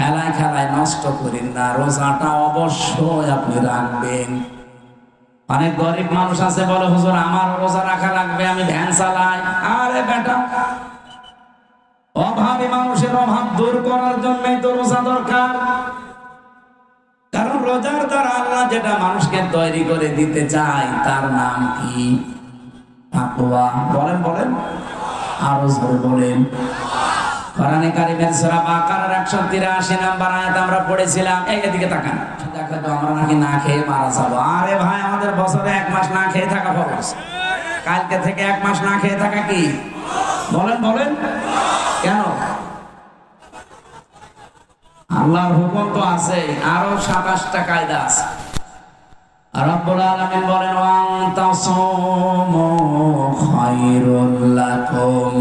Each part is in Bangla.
খেলায় খেলায় নষ্ট করেন না, রোজাটা অবশ্যই আপনি রাখবেন। অনেক গরিব মানুষ আছে বলে, হুজুর আমার রোজা রাখা লাগবে, আমি ভ্যান চালাই। আরে বেটা, অভাবী মানুষের অভাব দূর করার জন্যই তো রোজা দরকার। কারণ রোজার দ্বারা আল্লাহ যেটা মানুষকে তৈরি করে দিতে চায় তার নাম কি? তাকওয়া। বলেন বলেন, আরো জোরে বলেন। কোরআনে কারীমের সূরা বাকারার 183 নম্বর আয়াত আমরা পড়েছিলাম। এদিকে তাকান, দেখো তো আমরা নাকি না খেয়ে মারা যাবো। আরে ভাই, আমাদের বছরে 1 মাস না খেয়ে থাকা ফরজ। কালকে থেকে 1 মাস না খেয়ে থাকা কি? বলেন বলেন। কেন? আল্লাহর হুকুম তো আছে, আরো 27টা কায়দা আছে। রব্বুল আলামিন বলেন, ওয়া তাসামু খায়রুল লাকুম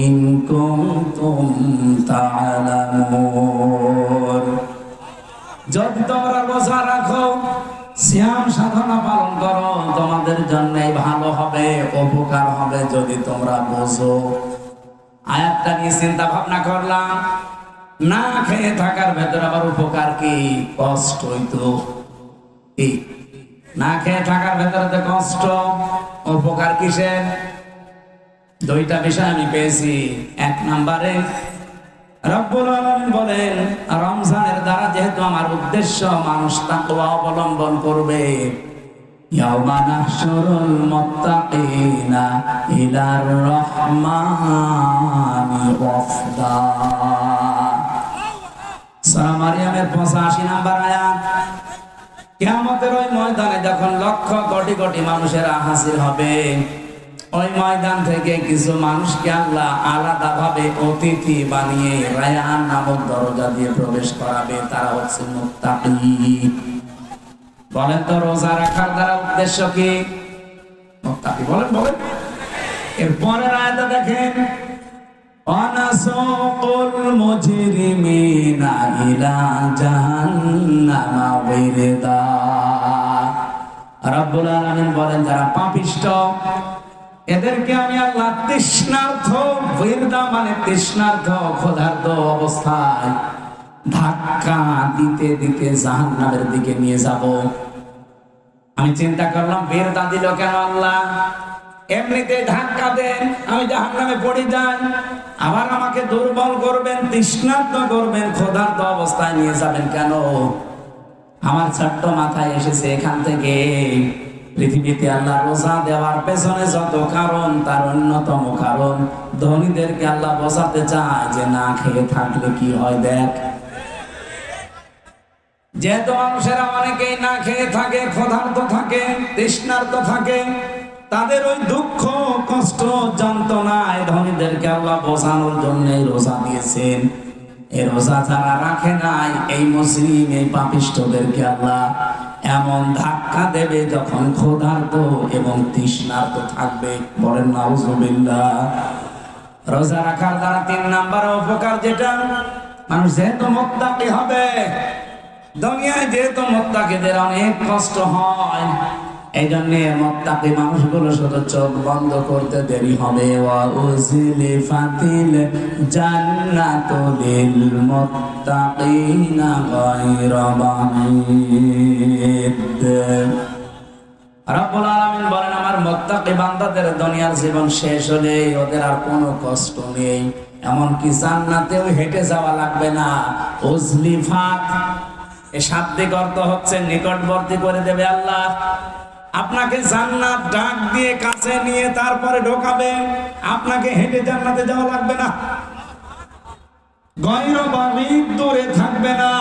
ইন কুনতুম তা'লামুন। যদি তোমরা রোজা রাখো, সিয়াম সাধনা পালন করো, তোমাদের জন্যই ভালো হবে, উপকার হবে যদি তোমরা বোঝো। আয়াতটা নিয়ে চিন্তা ভাবনা করলাম, না খেয়ে থাকার ভেতর আবার উপকার কি? কষ্ট হইতো। না খেয়ে থাকার ভেতরে কষ্ট, উপকার কিসের? 2টা বিষয় আমি পেয়েছি। 1 নম্বরে রব্বুল আলামিন বলেন, রমজানের দ্বারা যেহেতু আমার উদ্দেশ্য মানুষ তাকওয়া অবলম্বন করবে, ইয়াওমা নাহশুরুল মুত্তাকিনা ইলার রহমানি ওয়াফদা। সূরা মারইয়ামের 85 নম্বর আয়াত। কিয়ামতের ওই ময়দানে যখন লক্ষ কোটি কোটি মানুষেরা হাজির হবে, ওই ময়দান থেকে কিছু মানুষকে আল্লাহ আলাদাভাবে অতিথি বানিয়ে রায়্যান নামক দরজা দিয়ে প্রবেশ করাবে। তারা হচ্ছে মুত্তাকি। বলেন তো, রোজা রাখার দ্বারা উদ্দেশ্য কি? মুত্তাকি। বলেন বলেন। এরপরের আয়াতে দেখেন, ওয়ানাসুকুল মুজরিমিনা ইলা জাহান্নামা ওয়িরদা। রব্বুল আলামিন বলেন, যারা পাপিষ্ঠ এদেরকে আমি আল্লাহ তৃষ্ণার্থ, ওয়িরদা মানে তৃষ্ণার্থ, ক্ষুধার্ত অবস্থায় ধাক্কা দিতে দিতে জাহান্নামের দিকে নিয়ে যাব। আমি চিন্তা করলাম, ওয়িরদা দিল কেন আল্লাহ? এমনিতে ধাক্কা দেন, আমি জাহান্নামে পড়ে যাই, আবার আমাকে দুর্বল করবেন, তৃষ্ণার্ত করবেন, ক্ষুধার্ত অবস্থায় নিয়ে যাবেন কেন? আমার ছোট্ট মাথায় এসেছে এখান থেকে, পৃথিবীতে আল্লাহ রোজা দেওয়ার পেছনে যত কারণ, তার অন্যতম কারণ ধনীদেরকে আল্লাহ বোঝাতে চায় যে না খেয়ে থাকলে কি হয় দেখ। যেহেতু মানুষেরা অনেকেই না খেয়ে থাকে, ক্ষুধার্ত থাকে, তৃষ্ণার্ত থাকে, তাদের ওই দুঃখ কষ্ট যন্ত্রণায় ধনীদেরকে আল্লাহ বোঝানোর জন্য রোজা দিয়েছেন। এই রোজা যারা রাখে নাই, এই মুসলিম, এই পাপিষ্ঠদেরকে আল্লাহ এমন ধাক্কা দেবে যখন ক্ষুধার্ত এবং তৃষ্ণার্ত থাকবে। বলেন নাউজুবিল্লাহ। রোজা রাখার দ্বারা 3 নাম্বার উপকার যেটা, মানুষ যেহেতু মুত্তাকি হবে, দুনিয়ায় যেহেতু মুত্তাকিদের অনেক কষ্ট হয়, এই জন্য মুত্তাকি মানুষগুলো শুধু চোখ বন্ধ করতে দেরি হবে। ওয়া উযলিফাতিল জান্নাতু লিল মুত্তাকিনা গায়রা বাঈদ। রব্বুল আলামিন বলেন, আমার মুত্তাকি বান্দাদের দুনিয়ার জীবন শেষ হলে ওদের আর কোনো কষ্ট নেই, এমনকি জান্নাতেও হেঁটে যাওয়া লাগবে না। উযলিফাত এ শাব্দিক অর্থ হচ্ছে নিকটবর্তী করে দেবে আল্লাহ। আপনাকে জান্নাত ডাক দিয়ে কাছে নিয়ে তারপরে ঢোকাবে, আপনাকে হেঁটে জান্নাতে যাওয়া লাগবে না। গায়রা বাঈদ, দূরে থাকবে না।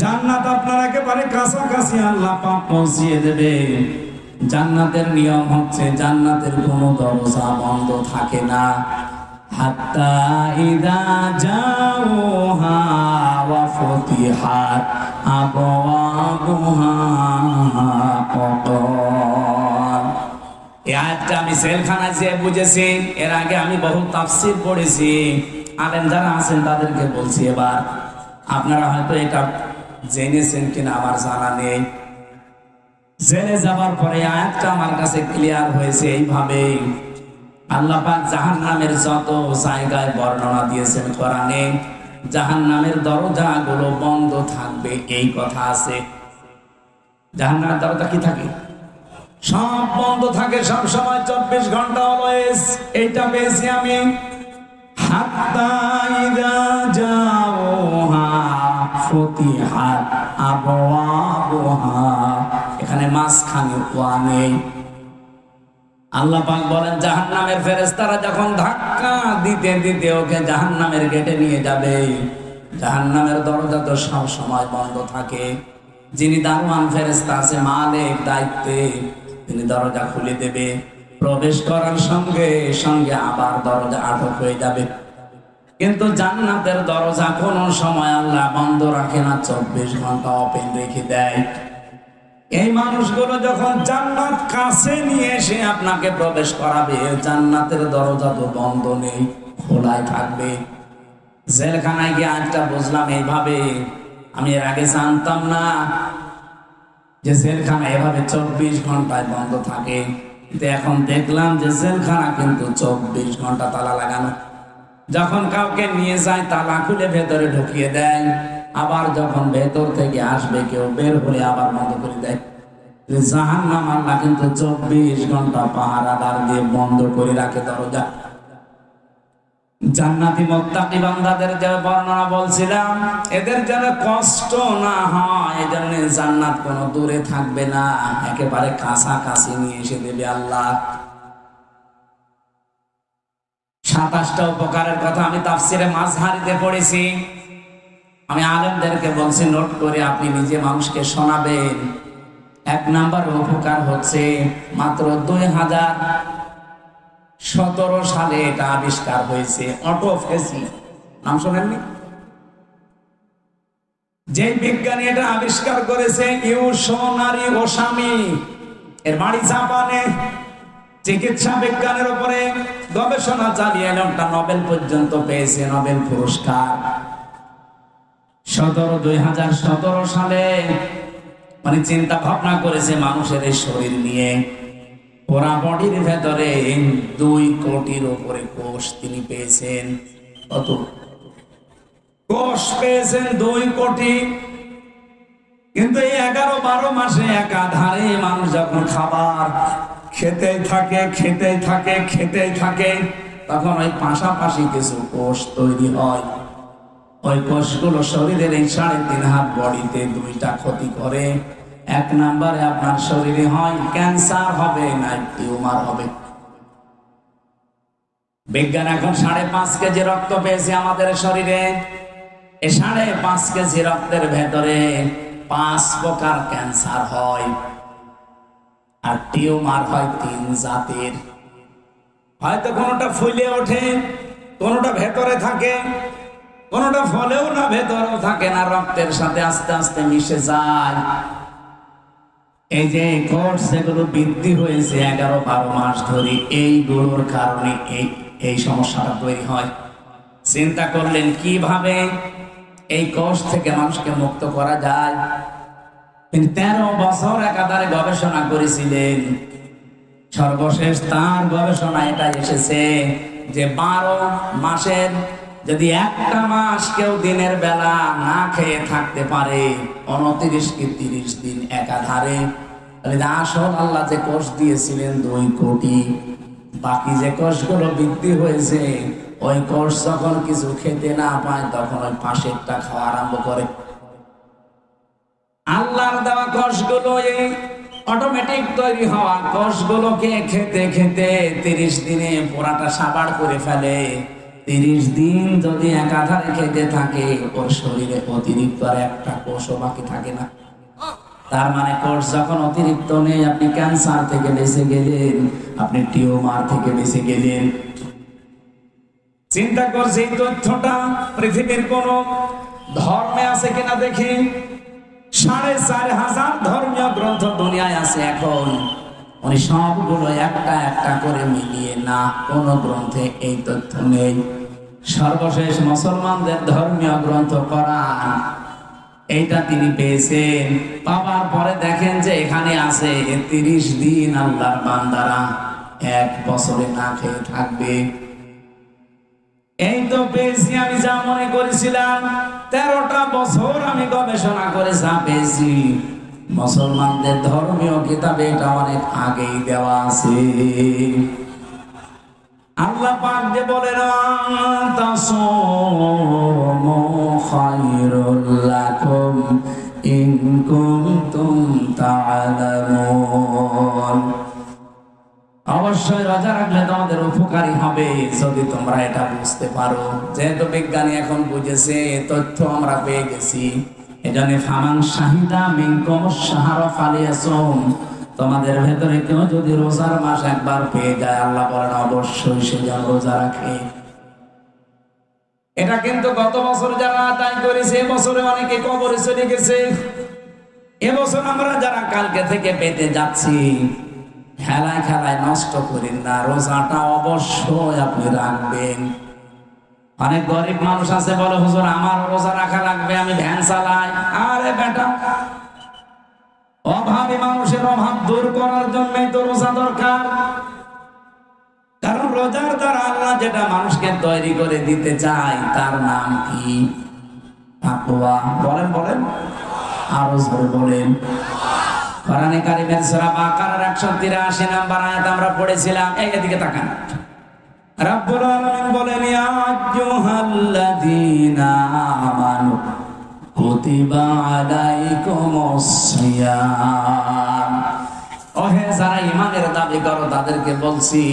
জান্নাত আপনার একেবারে কাছাকাছি আল্লাহ পাক পৌঁছিয়ে দেবে। জান্নাতের নিয়ম হচ্ছে, জান্নাতের কোনো দরজা বন্ধ থাকে না। হাত্তা ইযা জাউহা ওয়া ফুতিহাত আবওয়াবুহা। এই আয়াতটা আমি সেলখানায় যেয়ে বুঝেছি। এর আগে আমি বহু তাফসীর পড়েছি, আলেম যারা আছেন তাদেরকে বলছি। এবার আপনারা হয়তো এটা জেনেছেন কিনা আমার জানা নেই। জেনে যাবার পরে আয়াতটা আমার কাছে ক্লিয়ার হয়েছে এইভাবে। আল্লাহ পাক জাহান্নামের যত জায়গায় বর্ণনা দিয়েছেন কোরআনে, জাহান্নামের দরজাগুলো বন্ধ থাকবে, এই কথা আছে। জাহান্নামের দরজা কি থাকে? সব বন্ধ থাকে সব সময়, 24 ঘন্টা অলওয়েজ। এইটা পেয়েছি আমি। হাত্তা ইযা জাওহা ফুতিহাত আবওয়াবুহা, এখানে মাঝখানে ওয়া নেই। আল্লাহ পাক বলেন জাহান্নামের ফেরেশতারা যখন ধাক্কা দিতে দিতে ওকে জাহান্নামের গেটে নিয়ে যাবে, জাহান্নামের দরজা তো সব সময় বন্ধ থাকে। যিনি দারওয়ান ফেরেশতা আছে, মালিক দায়িত্বে, তিনি দরজা খুলে দেবে। প্রবেশ করার সঙ্গে সঙ্গে আবার দরজা আটক হয়ে যাবে। কিন্তু জান্নাতের দরজা কোন সময় আল্লাহ বন্ধ রাখে না, 24 ঘন্টা ওপেন রেখে দেয়। এই মানুষগুলো যখন জান্নাত কাছে নিয়ে এসে আপনাকে প্রবেশ করাবে, জান্নাতের দরজা তো বন্ধ নেই, খোলাই থাকবে। জেলখানায় গিয়ে আজটা বুঝলাম এইভাবে, আমি এর আগে জানতাম না যে জেলখানা এভাবে 24 ঘন্টায় বন্ধ থাকে। কিন্তু এখন দেখলাম যে জেলখানা কিন্তু 24 ঘন্টা তালা লাগানো। যখন কাউকে নিয়ে যায় তালা খুলে ভেতরে ঢুকিয়ে দেয়, আবার যখন ভেতর থেকে আসবে কেউ বের হলে আবার বন্ধ করে দেয়। জাহান্নাম আল্লাহ কিন্তু 24 ঘন্টা পাহারাদার দিয়ে বন্ধ করে রাখে দরজা। জান্নাতি মুত্তাকি বান্দাদের যে বর্ণনা বলছিলাম, এদের যেন কষ্ট না হয়, এজন্য জান্নাত কোনো দূরে থাকবে না, একেবারে কাছাকাছি নিয়ে এসে দেবে আল্লাহ। 27টা উপকারের কথা আমি তাফসিরে মাযহারিতে পড়েছি। আমি আলেমদেরকে বলছি নোট করে আপনি নিজে মানুষকে শোনাবেন। 1 নাম্বার উপকার হচ্ছে মাত্র 2017 সালে এটা আবিষ্কার হয়েছে, অটোফেসি। নাম শোনেননি? যে বিজ্ঞানী এটা আবিষ্কার করেছে ইউশোনারি ওসামি, এর বাড়ি জাপানে। চিকিৎসা বিজ্ঞানের উপরে গবেষণা চালিয়ে একটা নোবেল পর্যন্ত পেয়েছে, নোবেল পুরস্কার। 2017 সালে মানে চিন্তা ভাবনা করেছে মানুষের এই শরীর নিয়ে। ওরা বডির ভেতরে 2 কোটির উপরে কোষ তিনি পেয়েছেন। কত কোষ পেয়েছেন? 2 কোটি। কিন্তু এই 11-12 মাসে একাধারে মানুষ যখন খাবার খেতেই থাকে, তখন ওই পাশাপাশি কিছু কোষ তৈরি হয়। ওই কোষগুলো শরীরের এই 3.5 হাত বডিতে 2টা ক্ষতি করে। 1 নম্বরে আপনার শরীরে হয় ক্যান্সার হবে, না টিউমার হবে। বিজ্ঞান এখন 5.5 কেজি রক্ত পেয়েছে আমাদের শরীরে। এই 5.5 কেজি রক্তের ভেতরে 5 প্রকার ক্যান্সার হয়, আর টিউমার হয় 3 জাতের। হয়তো কোনোটা ফুলে ওঠে, কোনোটা ভেতরে থাকে, কোনোটা ফলেও না ভেতরেও থাকে না, রক্তের সাথে আস্তে আস্তে মিশে যায়। এই যে কোষ সেগুলো বৃদ্ধি হয়েছে 11-12 মাস ধরে, এইগুলোর কারণে এই সমস্যাটা তৈরি হয়। চিন্তা করলেন কিভাবে এই কোষ থেকে মানুষকে মুক্ত করা যায়। 13 বছর একাধারে গবেষণা করেছিলেন। সর্বশেষ তার গবেষণা এটা এসেছে যে 12 মাসের যদি একটা মাস কেউ দিনের বেলা না খেয়ে থাকতে পারে, 29 কি 30 দিন একাধারে, তাহলে আসল আল্লাহ যে কোষ দিয়েছিলেন 2 কোটি, বাকি যে কোষগুলো বৃদ্ধি হয়েছে, ওই কোষ যখন কিছু খেতে না পায় তখন ওই পাশেরটা খাওয়া আরম্ভ করে। আল্লাহর দেওয়া কোষগুলো এই অটোমেটিক তৈরি হওয়া কোষগুলোকে খেতে খেতে 30 দিনে পুরাটা সাবাড় করে ফেলে। 30 দিন যদি একাধারে খেতে থাকে, ওর শরীরে অতিরিক্ত আর একটা কোষও বাকি থাকে না। তার মানে কোষ যখন অতিরিক্ত নেই, আপনি ক্যান্সার থেকে বেঁচে গেলেন, আপনি টিউমার থেকে বেঁচে গেলেন। চিন্তা করছি এই তথ্যটা পৃথিবীর কোন ধর্মে আছে কিনা দেখি। 4,500 ধর্মীয় গ্রন্থ দুনিয়ায় আছে এখন। উনি সবগুলো একটা একটা করে মিলিয়ে না, কোন গ্রন্থে এই তথ্য নেই। সর্বশেষ মুসলমানদের ধর্মীয় গ্রন্থ কোরআন, এইটা তিনি পেয়েছেন। পাওয়ার পরে দেখেন যে এখানে আছে 30 দিন আল্লাহর বান্দারা 1 বছরে না খেয়ে থাকবে। এই তো পেয়েছি আমি যা মনে করেছিলাম। 13টা বছর আমি গবেষণা করে যা পেয়েছি, মুসলমানদের ধর্মীয় কিতাবে এটা অনেক আগেই দেওয়া আছে। আল্লাহ পাক যে বলেন তাসুমু খায়রুল লাকুম ইন কুনতুম তা'লামুন, অবশ্যই রোজা রাখলে তোমাদের উপকারী হবে যদি তোমরা এটা বুঝতে পারো। যেহেতু বিজ্ঞানী এখন বুঝেছে, তথ্য আমরা পেয়ে গেছি, এজন্য ফামান শাহিদা মিনকুমুশ শাহরা ফালিয়াসুম, তোমাদের ভেতরে কেউ যদি রোজার মাস একবার পেয়ে যায়, আল্লাহ বলেন অবশ্যই সে যেন রোজা রাখে। এটা কিন্তু গত বছর যারা আদায় করেছে, এবছরে অনেকে কবরে চলে গেছে। এবছর আমরা যারা কালকে থেকে পেতে যাচ্ছি, খেলায় খেলায় নষ্ট করেন না, রোজাটা অবশ্যই আপনি রাখবেন। অনেক গরিব মানুষ আছে বলে হুজুর আমার রোজা রাখা লাগবে, আমি ভ্যান চালাই। আরে বেটা, অভাবী মানুষের অভাব দূর করার জন্যই তো রোজা দরকার। কারণ রোজার দ্বারা আল্লাহ যেটা মানুষকে তৈরি করে দিতে চায় তার নাম কি? তাকওয়া। বলেন বলেন, আরো জোরে বলেন। কোরআনে কারীমের সূরা বাকারার 183 নম্বর আয়াত আমরা পড়েছিলাম। এদিকে তাকান। রব্বুল আলামিন বলেন ইয়া আইয়ুহাল্লাযীনা আমানু কুতিবা আলাইকুমুস সিয়াম, ওহে যারা ঈমানের দাবি করো তাদেরকে বলছি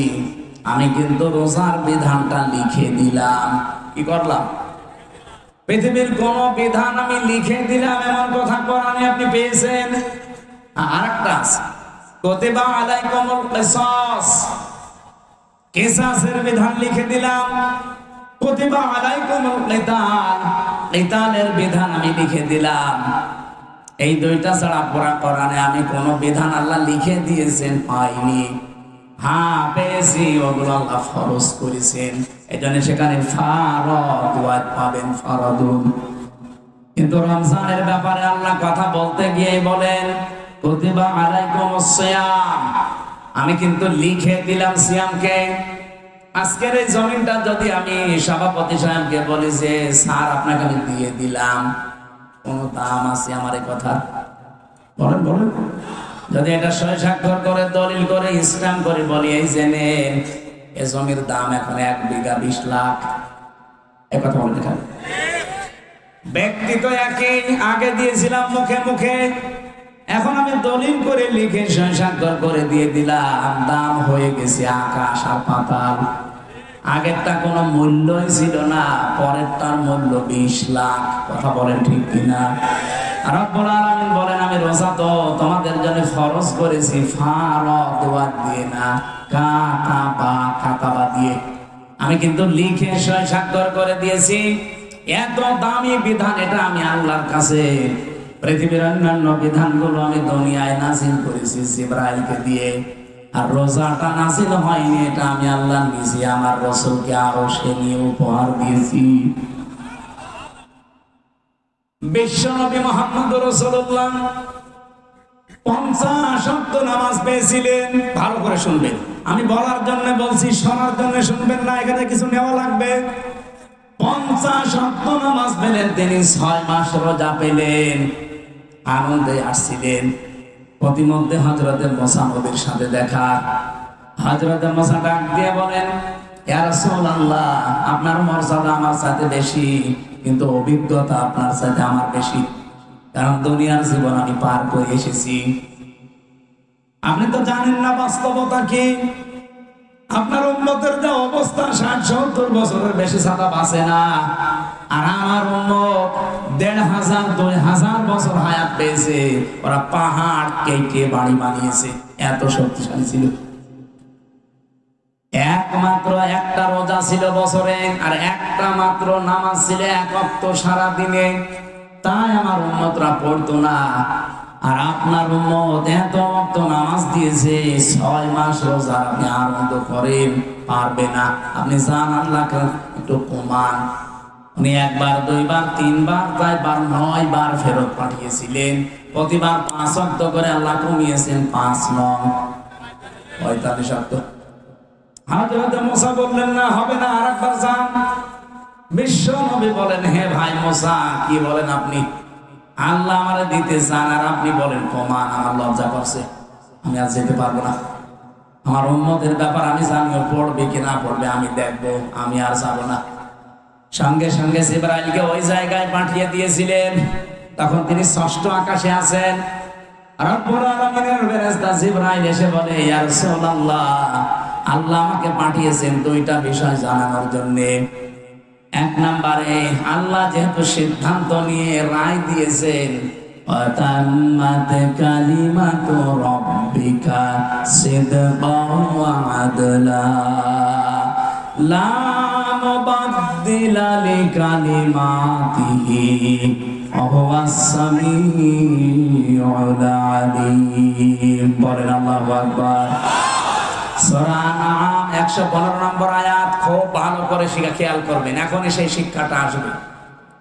আমি কিন্তু রোজার বিধানটা লিখে দিলাম। কি করলাম? পৃথিবীর কোন বিধান আমি লিখে দিলাম এমন কথা কোরআনে আপনি পেয়েছেন? আরেকটা আছে, কুতিবা আলাইকুমুল কিসাস, কিসাসের বিধান লিখে দিলাম। কুতিবা আলাইকুমুল কিতাল, কিতালের বিধান আমি লিখে দিলাম। এই দুইটা ছাড়া পুরা কোরআনে আমি কোন বিধান আল্লাহ লিখে দিয়েছেন পাইনি। হ্যাঁ পেয়েছি, ওগুলো আল্লাহ ফরজ করেছেন, এজন্য সেখানে ফারাদ ওয়াজ পাবেন, ফারাদুন। কিন্তু রমজানের ব্যাপারে আল্লাহ কথা বলতে গিয়ে বলেন কুতিবা আলাইকুমুস সিয়াম, আমি কিন্তু লিখে দিলাম সিয়ামকে। আজকের এই জমিনটা যদি আমি সভাপতি সাহেবকে বলি যে স্যার আপনাকে আমি দিয়ে দিলাম, কোন দাম আছে আমার এই কথা? বলেন বলেন। যদি এটা সই স্বাক্ষর করে দলিল করে ইসলাম করে বলি এই জেনে এই জমির দাম এখন 1 বিঘা 20 লাখ, এই কথা বলেন। এখানে ব্যক্তি তো একই, আগে দিয়েছিলাম মুখে মুখে, এখন আমি দলিল করে লিখে সই স্বাক্ষর করে দিয়ে দিলাম, দাম হয়ে গেছে আকাশ আর পাতাল। আগেরটা কোনো মূল্যই ছিল না, পরেরটার মূল্য 20 লাখ। কথা বলেন ঠিক কিনা? আর রব্বুল আলামিন বলেন আমি রোজা তো তোমাদের জন্য ফরজ করেছি ফারাদ ওয়াজ দিয়ে না, কাতাবা দিয়ে। আমি কিন্তু লিখে সই স্বাক্ষর করে দিয়েছি। এত দামি বিধান এটা আমি আল্লাহর কাছে। পৃথিবীর অন্যান্য বিধানগুলো আমি দুনিয়ায় নাযিল করেছি জিবরাইলকে দিয়ে, আর রোজাটা নাযিল হয়নি, এটা আমি আল্লাহ নিজে আমার রাসূলকে আরশে নিয়ে উপহার দিয়েছি। বিশ্বনবী মুহাম্মদ রাসূলুল্লাহ 50 ওয়াক্ত নামাজ পেয়েছিলেন। ভালো করে শুনবেন, আমি বলার জন্য বলছি, শোনার জন্য শুনবেন না, এখানে কিছু নেওয়া লাগবে। 50 ওয়াক্ত নামাজ পেলেন তিনি, 6 মাস রোজা পেলেন, আনন্দে আসছিলেন। প্রতিমধ্যে হযরতে মুসা নবীর সাথে দেখা। হযরতে মুসা ডাক দিয়ে বলেন ইয়া রাসূলুল্লাহ, আপনার মর্যাদা আমার সাথে বেশি, কিন্তু অভিজ্ঞতা আপনার সাথে আমার বেশি, কারণ দুনিয়ার জীবন আমি পার করে এসেছি। আপনি তো জানেন না বাস্তবতা কি। আপনার উম্মতের যে অবস্থা, 60-70 বছরের বেশি ছাড়া বাঁচে না, আর আমার উম্মত 1500-2000 বছর হায়াত পেয়েছে। ওরা পাহাড় কেটে বাড়ি বানিয়েছে, এত শক্তিশালী ছিল। একমাত্র একটা রোজা ছিল বছরে, আর একটা মাত্র নামাজ ছিল 1 ওয়াক্ত সারা দিনে, তাই আমার উম্মতরা পড়তো না। আর আপনার উম্মত এত ওয়াক্ত নামাজ দিয়েছে, 6 মাস রোজা আপনি আনন্দ করেন, পারবে না। আপনি জান আল্লাহকে একটু কমান। উনি 1 বার 2 বার 3 বার তাই 9 বার ফেরত পাঠিয়েছিলেন। প্রতিবার 5 ওয়াক্ত করে আল্লাহ কমিয়েছেন, 5 নং 45 ওয়াক্ত। হযরত মুসা বললেন না, হবে না, আরেকবার যান। বিশ্ব নবী বলেন, হে ভাই মুসা, কি বলেন আপনি? আল্লাহ আমারে দিতে চান আর আপনি বলেন কমান। আমার লজ্জা করছে, আমি আর যেতে পারবো না। আমার উম্মতের ব্যাপার আমি জানিও, পড়বে কি না পড়বে আমি দেখবো, আমি আর যাবো না। সঙ্গে সঙ্গে জিবরাইলকে ওই জায়গায় পাঠিয়ে দিয়েছিলেন। তখন তিনি ষষ্ঠ আকাশে আছেন। রব্বুল আলামিনের ফেরেশতা জিবরাইল এসে বলে, ইয়া রাসূলুল্লাহ, আল্লাহ আমাকে পাঠিয়েছেন দুইটা বিষয় জানানোর জন্য। এক নম্বরে, আল্লাহ যেহেতু সিদ্ধান্ত নিয়ে রায় দিয়েছেন, ওয়াতাম্মাত কালিমাতু রাব্বিকা সিদকাও ওয়া আদলা লা মুবাদদিলা লিকালিমাতিহি ওয়া হুয়াস সামিউল আলীম। বলেন আল্লাহু আকবার। সূরা আনআম 115 নম্বর আয়াত খুব ভালো করে খেয়াল করবেন। এখন সেই শিক্ষাটা আসবে,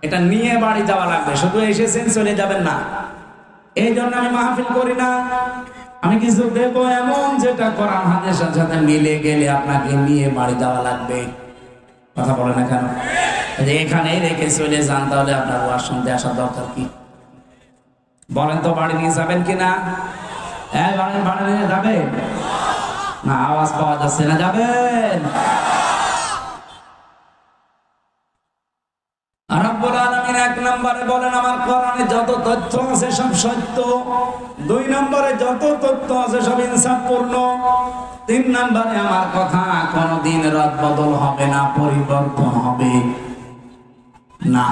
এটা নিয়ে বাড়ি যাওয়া লাগবে। শুধু এসেছেন চলে যাবেন না। এই জন্য আমি মাহফিল করি না। আমি কিছু দেব এমন যেটা কোরআন হাদিসের সাথে মিলে গেলে আপনাকে নিয়ে বাড়ি যাওয়া লাগবে। কথা বলে না কেন? এখানেই রেখে চলে যান, তাহলে আপনার ওয়াজ শুনতে আসার দরকার কি? বলেন তো, বাড়ি নিয়ে যাবেন কিনা? হ্যাঁ, বাড়ি নিয়ে যাবেন না? আওয়াজ পাওয়া যাচ্ছে না, যাবেন? রব্বুল আলামিন এক নম্বরে বলেন, আমার কোরআনে যত তথ্য আছে সব সত্য। দুই নম্বরে, যত তথ্য আছে সব ইনসাফপূর্ণ। তিন নম্বরে, আমার কথা কোনদিন রদ বদল হবে না, পরিবর্তন হবে না।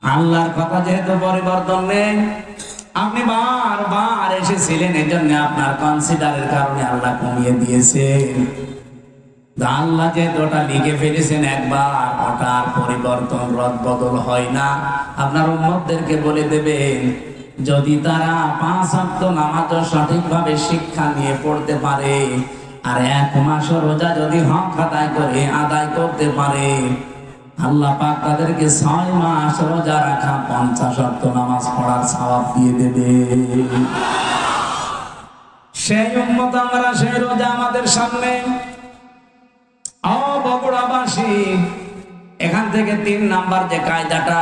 আল্লাহর কথা যেহেতু পরিবর্তন নেই, আপনি বারবার এসেছিলেন, এই জন্য আপনার কনসিডারের কারণে আল্লাহ কমিয়ে দিয়েছেন। আল্লাহ যেহেতু ওটা লিখে ফেলেছেন একবার, ওটার পরিবর্তন রদ বদল হয় না। আপনার উম্মতদেরকে বলে দেবেন, যদি তারা 5 ওয়াক্ত নামাজ সঠিকভাবে শিক্ষা নিয়ে পড়তে পারে, আর 1 মাস রোজা যদি হক আদায় করতে পারে, আল্লাহ পাক তাদেরকে 6 মাস রোজা রাখা 50 ওয়াক্ত নামাজ পড়ার সওয়াব দিয়ে দেবে। সেই উম্মত আমরা, সেই রোজা আমাদের সামনে। বগুড়াবাসী, এখান থেকে 3 নাম্বার যে কায়দাটা,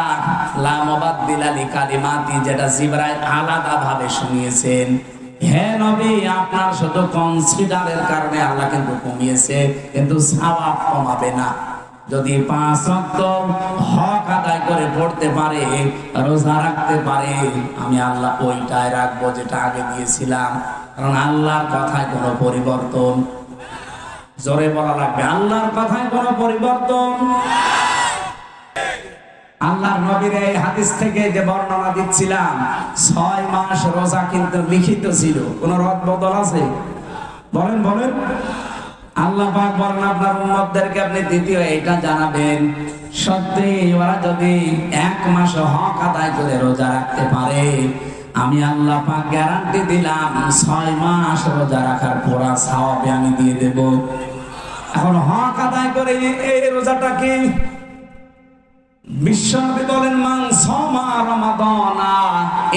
লা মুবাদদিলা লিকালিমাতি, যেটা জিবরাইল আলাদা ভাবে শুনিয়েছেন, হে নবী, আপনার শুধু কনসিডারের কারণে আল্লাহ কিন্তু কমিয়েছে, কিন্তু সওয়াব কমাবে না। যদি 5 ওয়াক্ত হক আদায় করে পড়তে পারে, রোজা রাখতে পারে, আমি আল্লাহ ওইটাই রাখবো যেটা আগে দিয়েছিলাম। কারণ আল্লাহর কথায় কোনো পরিবর্তন, জোরে বলা লাগবে, আল্লাহর কথায় কোনো পরিবর্তন। আল্লাহর নবীর এই হাদিস থেকে যে বর্ণনা দিচ্ছিলাম, 6 মাস রোজা কিন্তু লিখিত ছিল, কোন রদ বদল আছে? বলেন বলেন। আল্লাহ পাক বলেন, আপনার উম্মতদেরকে আপনি দ্বিতীয় এটা জানাবেন, সত্যি ওরা যদি 1 মাস হক আদায় করে রোজা রাখতে পারে, আমি আল্লাহ পাক গ্যারান্টি দিলাম 6 মাস রোজা রাখার পুরা সওয়াব আমি দিয়ে দেব। এখন হক আদায় করে এই রোজাটা কি? বিশ্বনবী বলেন, মান সামা রমাদানা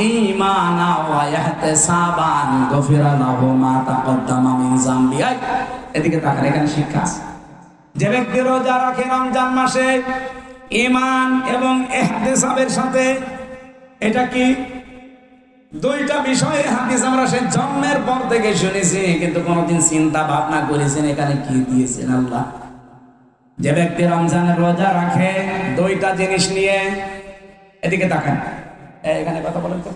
ঈমানা ওয়া ইহতিসাবান গফিরা লাহু মা তাকদ্দামা মিন যামবি। এদিকে তাকান, এখানে শিক্ষা আছে। যে ব্যক্তি রোজা রাখে রমজান মাসে ঈমান এবং ইহতিসাবের সাথে, এটা কি? দুইটা বিষয়ে হাদিস আমরা সেই জন্মের পর থেকে শুনেছি, কিন্তু কোনোদিন চিন্তা ভাবনা করেছেন এখানে কি দিয়েছেন আল্লাহ। যে ব্যক্তি রমজানের রোজা রাখে দুইটা জিনিস নিয়ে, এদিকে তাকান, এখানে কথা বলেন তো,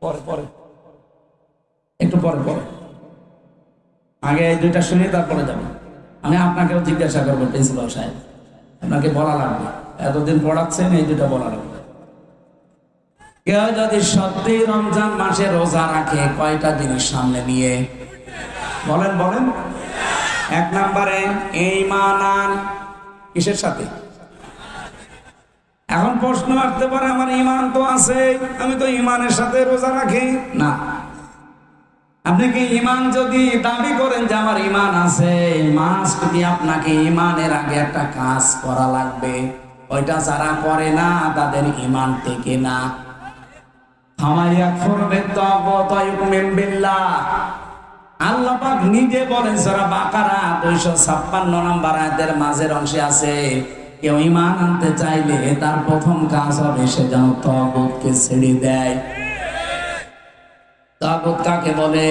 পরে পরে একটু পরে পরে, আগে এই দুইটা শুনে তারপরে যাবেন। আমি আপনাকেও জিজ্ঞাসা করবো, প্রিন্সিপাল সাহেব, আপনাকে বলা লাগবে, এতদিন পড়াচ্ছেন, এই দুটা বলা লাগবে। কেউ যদি সত্যি রমজান মাসে রোজা রাখে, কয়টা জিনিস সামনে নিয়ে? বলেন বলেন। 1 নম্বরে ঈমান, কিসের সাথে? এখন প্রশ্ন আসতে পারে, আমার ঈমান তো আছে, আমি তো ঈমানের সাথে রোজা রাখি না। আপনি কি ঈমান যদি দাবি করেন যে আমার ঈমান আছে, মাস্ট বি আপনাকে ঈমানের আগে একটা কাজ করা লাগবে। ওইটা যারা করে না তাদের ঈমান টেকে না। আল্লাহ পাক নিজে বলেন, সূরা বাকারা 256 নম্বর আয়াতের মাঝের অংশে আছে, কেউ ঈমান আনতে চাইলে তার প্রথম কাজ হবে সে যেন তাগুতকে ছেড়ে দেয়। তাগুত কাকে বলে?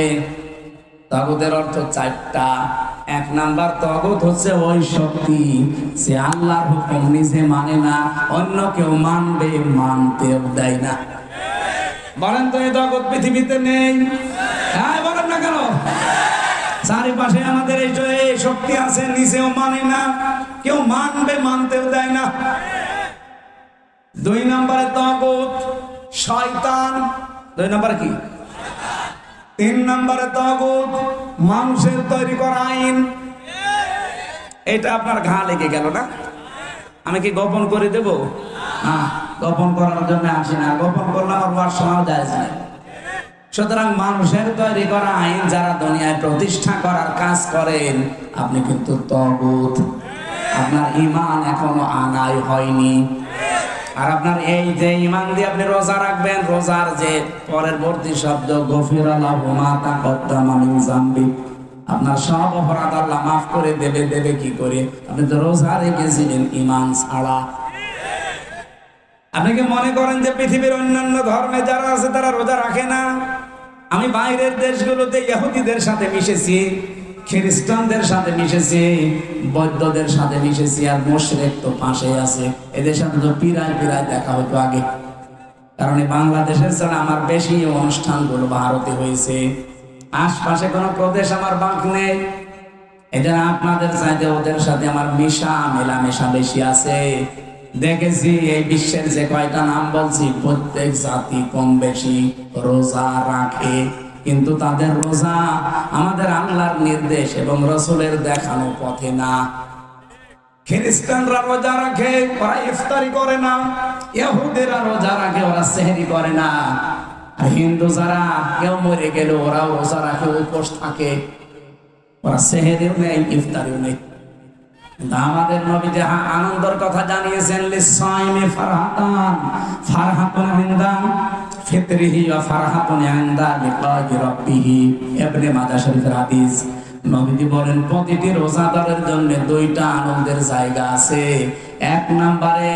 তাগুতের অর্থ চারটা। এক নাম্বার তাগুত হচ্ছে ওই শক্তি সে আল্লাহর হুকুম নিজে মানে না, অন্য কেউ মানবে মানতেও দেয় না। বলেন তো এই তাগুত পৃথিবীতে নেই? হ্যাঁ বলেন না কেন? চারিপাশে আমাদের এই শক্তি আছে, নিজেও মানে না, কেউ মানবে মানতেও দেয় না। দুই নম্বরে তাগুত শয়তান। দুই নম্বরে কি? তিন নম্বরে তাগুত মানুষের তৈরি করা আইন। এটা আপনার ঘা লেগে গেল না? আমি কি গোপন করে দেব? গোপন করার জন্য আসি না, গোপন করলে আমার ওয়াজ শোনাও যায় না। সুতরাং মানুষের তৈরি করা আইন যারা দুনিয়ায় প্রতিষ্ঠা করার কাজ করেন, আপনি কিন্তু তাগুত। আপনার ঈমান এখনো আনাই হয়নি। আর আপনার এই যে ঈমান দিয়ে আপনি রোজা রাখবেন, রোজার যে পরবর্তী শব্দ গফিরা লাহু মা তাকদ্দামা মিন যামবি, আপনার সব অপরাধ আল্লাহ মাফ করে দেবে। দেবে কি করে? আপনি তো রোজা রেখেছিলেন ঈমান ছাড়া। আপনি কি মনে করেন যে পৃথিবীর অন্যান্য ধর্মে যারা আছে তারা রোজা রাখে না? আমি বাইরের দেশগুলোতে ইহুদিদের সাথে মিশেছি, খ্রিস্টানদের সাথে মিশেছি, বৌদ্ধদের সাথে মিশেছি, আর মুশরিক তো পাশে আছে। এদের সাথে তো পিরায় পিরায় দেখা হতো আগে। কারণ এই বাংলাদেশের ছাড়া আমার বেশি অনুষ্ঠানগুলো ভারতে হয়েছে। আশপাশে কোনো প্রদেশ আমার বাক নেই। এটা আপনাদের চাইতে ওদের সাথে আমার মেলামেশা বেশি আছে। দেখেছি এই বিশ্বের যে কয়টা নাম বলছি, প্রত্যেক জাতি কম বেশি রোজা রাখে, কিন্তু তাদের রোজা আমাদের আল্লাহর নির্দেশ এবং রাসূলের দেখানো পথে না। খ্রিস্টানরা রোজা রাখে, ওরা ইফতারি করে না। ইহুদিরা রোজা রাখে, ওরা সেহরি করে না। আর হিন্দু যারা কেউ মরে গেল ওরা রোজা রাখে, উপোস থাকে, ওরা সেহরিও নেই ইফতারিও নেই। আমাদের নবী যে আনন্দের কথা জানিয়েছেন, লিসাইমি ফারহাতান, ফারহাতুন ইনদা ফিতরিহি ওয়া ফারহাতুন ইনদা লিকাই রাব্বিহি। ইবনে মাজাহ শরীফের হাদিস। নবীজি বলেন প্রতিটি রোজাদারের জন্য দুইটা আনন্দের জায়গা আছে। এক নম্বরে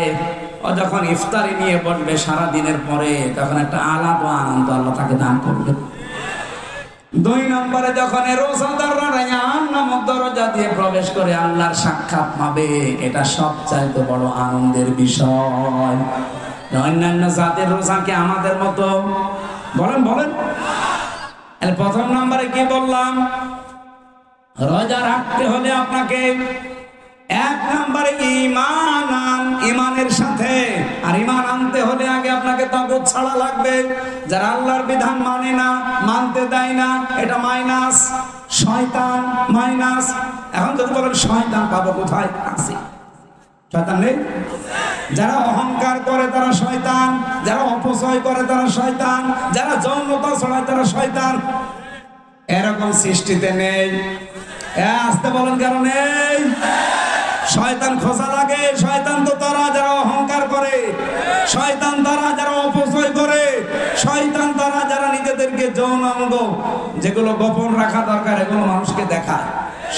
ও যখন ইফতারি নিয়ে বসবে সারা দিনের পরে, তখন একটা আলাদা আনন্দ আল্লাহ তাকে দান করবে। দুই নম্বরে যখন রোজাদাররা রায়ান নামক দরজা দিয়ে প্রবেশ করে আল্লাহর সাক্ষাৎ পাবে, এটা সবচাইতে বড় আনন্দের বিষয়। অন্যান্য জাতির রোজা কি আমাদের মতো? বলেন বলেন। প্রথম নম্বরে কি বললাম? রোজা রাখতে হলে আপনাকে এক নম্বরে ঈমান ঈমানের সাথে, আর ঈমান আনতে হলে আগে আপনাকে তাগুত ছাড়া লাগবে। যারা আল্লাহর বিধান মানে না, মানতে দেয় না, এটা মাইনাস, শয়তান মাইনাস। এখন যদি বলেন শয়তান পাবো কোথায়? আছে শয়তান নেই? যারা অহংকার করে তারা শয়তান, যারা অপচয় করে তারা শয়তান, যারা যৌনতা ছড়ায় তারা শয়তান। এরকম সৃষ্টিতে নেই। আসতে বলেন কেন নেই? শয়তান খোঁজা লাগে। শয়তান তো তারা যারা অহংকার করে, শয়তান তারা যারা অপচয় করে, শয়তান তারা যারা নিজেদেরকে যৌন অঙ্গ যেগুলো গোপন রাখা দরকার এগুলো মানুষকে দেখায়।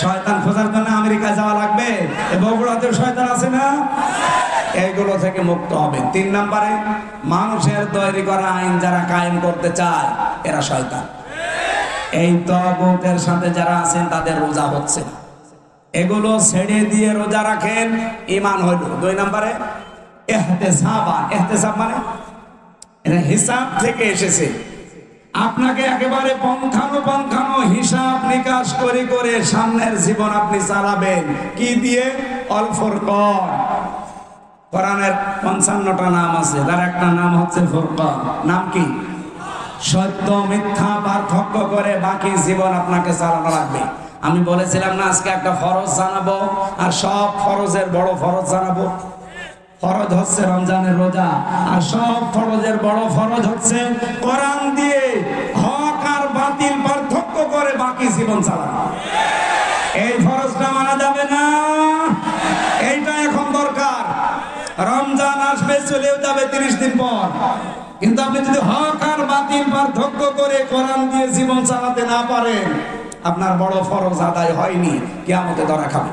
শয়তান খোঁজার জন্য আমেরিকা যাওয়া লাগবে? বগুড়াতেও শয়তান আছে না? এইগুলো থেকে মুক্ত হবে। তিন নম্বরে মানুষের তৈরি করা আইন যারা কায়েম করতে চায় এরা শয়তান। এই তাগুতের সাথে যারা আছেন তাদের রোজা হচ্ছে না, এগুলো ছেড়ে দিয়ে রোজা রাখেন, ঈমান হইল। দুই নম্বরে ইহতিসাব মানে এটা হিসাব থেকে এসেছে। আপনাকে একেবারে পঙ্খানো হিসাব নিকাশ করে করে সামনের জীবন আপনি চালাবেন। কি দিয়ে? অল ফুরকান। কোরআনের 55টা নাম আছে, তার একটা নাম হচ্ছে ফুরকান। নাম কি? সত্য মিথ্যা পার্থক্য করে বাকি জীবন আপনাকে চালানো লাগবে। আমি বলেছিলাম না আজকে একটা ফরজ জানাবো, আর সব ফরজের বড় ফরজ জানাবো। ফরজ হচ্ছে রমজানের রোজা, আর সব ফরজের বড় ফরজ হচ্ছে কোরআন দিয়ে হক আর বাতিল পার্থক্য করে বাকি জীবন চালানো। এই ফরজটা মানা যাবে না, এইটা এখন দরকার। রমজান আসবে, চলেও যাবে 30 দিন পর, কিন্তু আপনি যদি হক আর বাতিল পার্থক্য করে কোরআন দিয়ে জীবন চালাতে না পারেন, আপনার বড় ফরজ আদায় হয়নি, কিয়ামতে ধরা খাবে।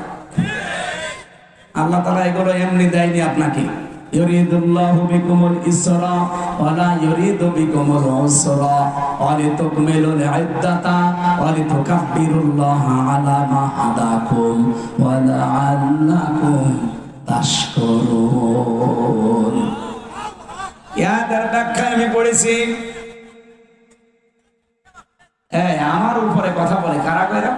আল্লাহ তাআলা এগুলো এমনি দেয়নি আপনাকে। ইউরিদুল্লাহু বিকুমুল ইসরা ওয়া লা ইউরিদু বিকুমুল উসরা ওয়া লিতুকমিলুল ইদ্দাতা ওয়া লিতুকাব্বিরুল্লাহা আলা মা হাদাকুম ওয়া লাআল্লাকুম তাশকুরুন। ইয়াদের ব্যাখ্যা আমি পড়েছি। আমার উপরে কথা বলে কারা কইরা?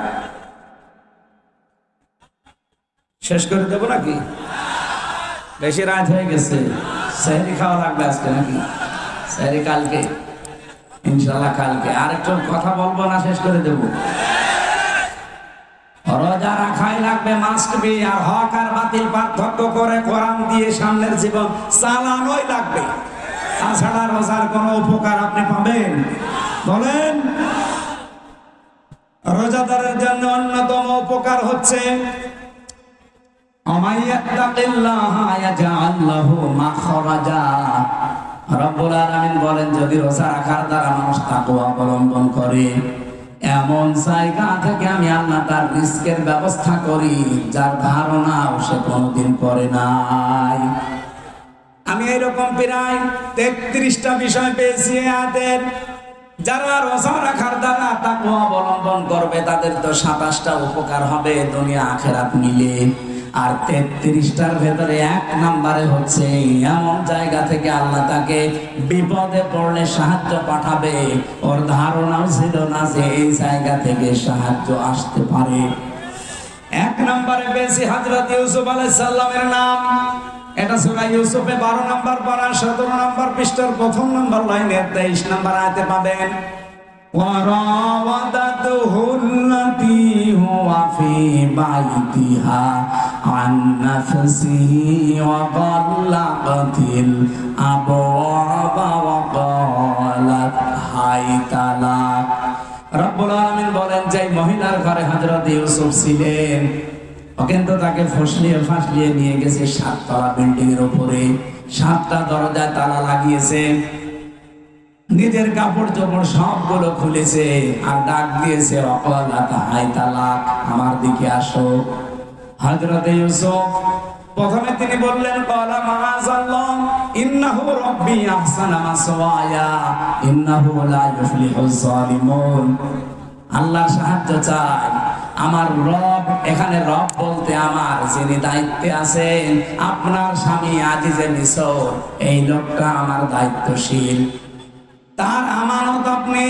শেষ করে দেবো নাকি? বেশি রাত হয়ে গেছে, সেহরি খাওয়া লাগবে আজকে নাকি? সেহরি কালকে, ইনশাআল্লাহ কালকে। আরেকটু কথা বলবো না, শেষ করে দেবো। রোজা রাখাই লাগবে, মাস্ট বি। আর হক আর বাতিল পার্থক্য করে কোরআন দিয়ে সামনের জীবন চালানোই লাগবে। তাছাড়া রোজার কোনো উপকার আপনি পাবেন? বলেন। রোজাদারের জন্য অন্যতম উপকার হচ্ছে রব্বুল আলামিন বলেন, যদি রোজা রাখার দ্বারা মানুষ তাকওয়া অবলম্বন করে, এমন জায়গা থেকে আমি আল্লাহ তার রিজকের ব্যবস্থা করি যার ধারণাও সে কোনোদিন করে নাই। আমি এরকম প্রায় 33টা বিষয় পেয়েছি আয়াতের। যারা রোজা রাখার দ্বারা তাকওয়া অবলম্বন করবে তাদের তো 27টা উপকার হবে দুনিয়া আখিরাত মিলে। আর 33টার ভেতরে 1 নম্বরে হচ্ছে এমন জায়গা থেকে আল্লাহ তাকে বিপদে পড়লে সাহায্য পাঠাবে, ওর ধারণাও ছিল না যে এই জায়গা থেকে সাহায্য আসতে পারে। 1 নম্বরে পেয়েছি হযরত ইউসুফ আলাইহিস সালামের নাম। এটা সূরা ইউসুফে 12 নম্বর পারা 17 নম্বর পৃষ্ঠার 1ম নম্বর লাইনে 23 নম্বর আয়াতে পাবেন। وراودته التي هو في بيتها عن نفسه وغلقت الأبواب وقالت هيت لك। রব্বুল আলামিন বলেন, যে মহিলার ঘরে হযরত ইউসুফ ছিলেন, কিন্তু তাকে ফাঁসলিয়ে নিয়ে গেছে 7 তলা বিল্ডিং এর উপরে। 7টা দরজায় তালা লাগিয়েছে, নিজের কাপড় চোপড় সবগুলো খুলেছে আর ডাক দিয়েছে, ওয়াকালাত হাইতা লাক, আমার দিকে আসো। হযরত ইউসুফ প্রথমে তিনি বললেন, ক্বালা মাআযাল্লাহ ইন্নাহু রাব্বি আহসানা মাসওয়ায়া ইন্নাহু লা ইউফলিহুজ জালিমুন। আল্লাহর সাহায্য চাই, আমার রব। এখানে রব বলতে আমার যিনি দায়িত্বে আছেন, আপনার স্বামী আজিজে মিসর, এই লোকটা আমার দায়িত্বশীল, তার আমানত আপনি।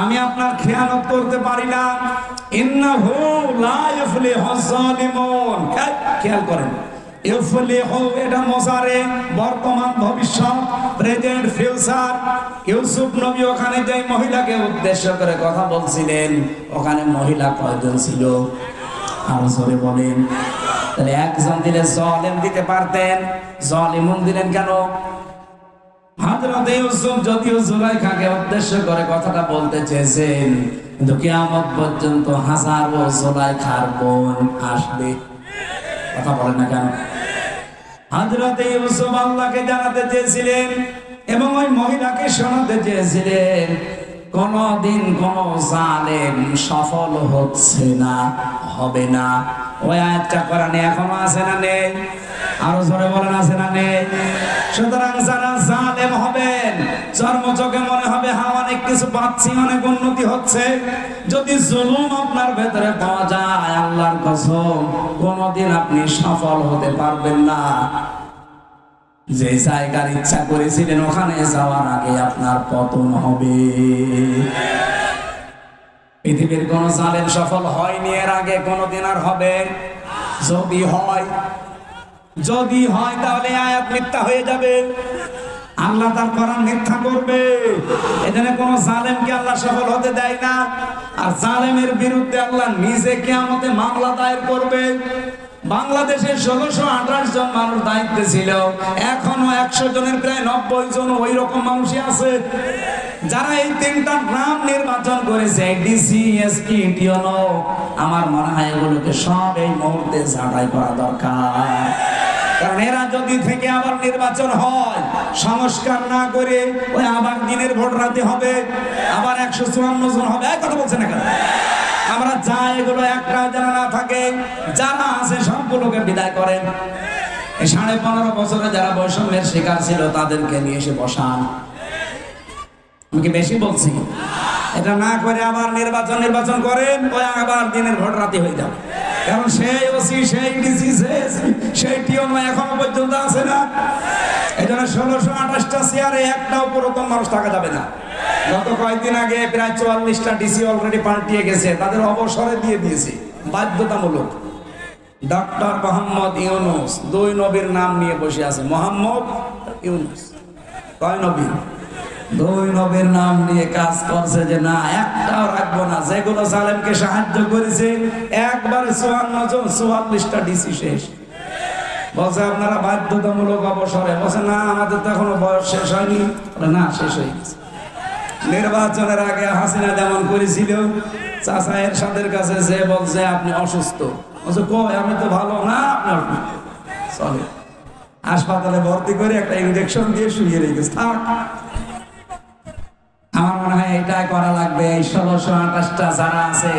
আমি আপনার খেয়ানত করতে পারি না। ইন্নাহু লা ইউফলিহুজ জালিমুন। খেয়াল করেন, ইউফলিহু এটা মুজারে, বর্তমান ভবিষ্যৎ, প্রেজেন্ট ফিউচার। ইউসুফ নবী ওখানে যে মহিলাকে উদ্দেশ্য করে কথা বলছিলেন, ওখানে মহিলা কয়জন ছিল? আর জোরে বলেন। তাহলে একজন দিলে জালেম দিতে পারতেন, জালিমুন দিলেন কেন? হযরত ইউসুফ যদিও জুলাইখাকে উদ্দেশ্য করে কথাটা বলতে চেয়েছেন, কিন্তু কিয়ামত পর্যন্ত হাজারো জুলাইখার বোন আসবে। কথা বলেন না কেন? হযরত ইউসুফ আল্লাহকে জানাতে চেয়েছিলেন এবং ওই মহিলাকে শোনাতে চেয়েছিলেন, কোনদিন কোন জালেম সফল হচ্ছে না, হবে না। ওই আয়াতটা কোরআনে এখনো আছে না নেই? আরো জোরে বলেন, আছে না নেই? সুতরাং যারা জালেম হবেন, চর্মচোখে মনে হবে হ্যাঁ অনেক কিছু পাচ্ছি, অনেক উন্নতি হচ্ছে। যদি জুলুম আপনার ভেতরে পাওয়া যায়, আল্লাহর কসম কোনদিন আপনি সফল হতে পারবেন না। যে জায়গার ইচ্ছা করেছিলেন ওখানে যাওয়ার আগে আপনার পতন হবে। পৃথিবীর কোন জালেম সফল হয়নি এর আগে, কোনদিন আর হবে। যদি হয় তাহলে আয়াত মিথ্যা হয়ে যাবে, আল্লাহ তার কোরআন মিথ্যা করবে। এখানে কোন জালেমকে আল্লাহ সফল হতে দেয় না। আর জালেমের বিরুদ্ধে আল্লাহ নিজে কিয়ামতে মামলা দায়ের করবে। বাংলাদেশের 1628 জন মানুষ দায়িত্বে ছিল, এখনো 100 জনের প্রায় 90 জন ওই রকম মানুষই আছে, যারা এই 3টা নাম নির্বাচন করেছে, ডিসি, এসপি, টিওনো। আমার মনে হয় এগুলোকে সব এই মুহূর্তে ছাঁটাই করা দরকার। কারণ এরা যদি থেকে আবার নির্বাচন হয়, সংস্কার না করে ওই আবার দিনের ভোট রাতে হবে, আবার 154 জন হবে। কথা বলছে না কেন? আমরা চাই এগুলো একটা যেন না থাকে, যারা আছে সবগুলোকে বিদায় করেন। 15.5 বছরে যারা বৈষম্যের শিকার ছিল তাদেরকে নিয়ে এসে বসান। আমি কি বেশি বলছি? এটা না করে আবার নির্বাচন করেন, ওই আবার দিনের ভোট রাতে হয়ে যাবে। কারণ সেই ওসি, সেই ডিসি, সেই টিএম এখনো পর্যন্ত আছে না। এই জন্য 1628টা চেয়ারে একটাও পুরাতন মানুষ থাকা যাবে না। গত কয়েকদিন আগে প্রায় 44টা ডিসি অলরেডি পাল্টিয়ে গেছে, তাদের অবসরে দিয়ে দিয়েছে বাধ্যতামূলক। ডক্টর মোহাম্মদ ইউনুস 2 নবীর নাম নিয়ে বসে আছে। মোহাম্মদ ইউনুস কয় নবী? 2 নবীর নাম নিয়ে কাজ করছে যে না একটাও রাখবো না। যেগুলো জালেমকে সাহায্য করেছে একবারে 44টা ডিসি শেষ। বলছে আপনারা বাধ্যতামূলক অবসরে। বলছে না আমাদের তো এখনো বয়স শেষ হয়নি। না, শেষ হয়ে গেছে। নির্বাচনের আগে হাসিনা যেমন করেছিল, চাচা এরশাদের কাছে যে বলছে আপনি অসুস্থ, বলছে কই আমি তো ভালো। না আপনি অসুস্থ, চলে হাসপাতালে ভর্তি করে একটা ইনজেকশন দিয়ে শুয়ে রেখেছে। থাক, আমার মনে হয় এটাই করা লাগবে। এই 1628টা যারা আছে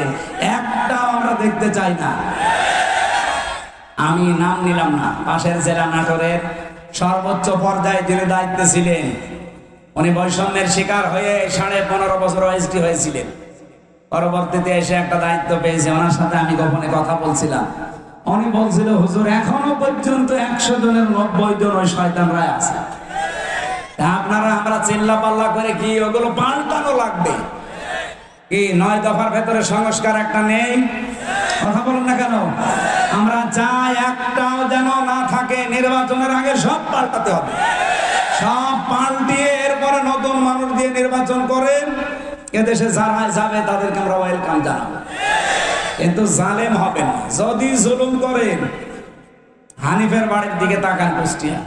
একটাও আমরা দেখতে চাই না। আমি নাম নিলাম না, পাশের জেলা নাটোরের সর্বোচ্চ পর্যায়ে যিনি দায়িত্বে ছিলেন, উনি বৈষম্যের শিকার হয়ে 15.5 বছর ওএসডি হয়েছিলেন। পরবর্তীতে এসে একটা দায়িত্ব পেয়েছে, ওনার সাথে আমি গোপনে কথা বলছিলাম। উনি বলছিল হুজুর এখনো পর্যন্ত 100 জনের 90 জন ওই শয়তানরা আছে। আপনারা আমরা চিল্লা পাল্লা করে কি ওগুলো পাল্টানো লাগবে কি? 9 দফার ভেতরে সংস্কার একটা নেই? কথা বলুন না কেন? আমরা চাই একটাও যেন না থাকে। নির্বাচনের আগে সব পাল্টাতে হবে, সব পাল্টিয়ে এরপরে নতুন মানুষ দিয়ে নির্বাচন করেন। এদেশে যারা যাবে তাদেরকে আমরা ওয়েলকাম জানাবো, কিন্তু জালেম হবে না। যদি জুলুম করেন, হানিফের বাড়ির দিকে তাকান, কুষ্টিয়া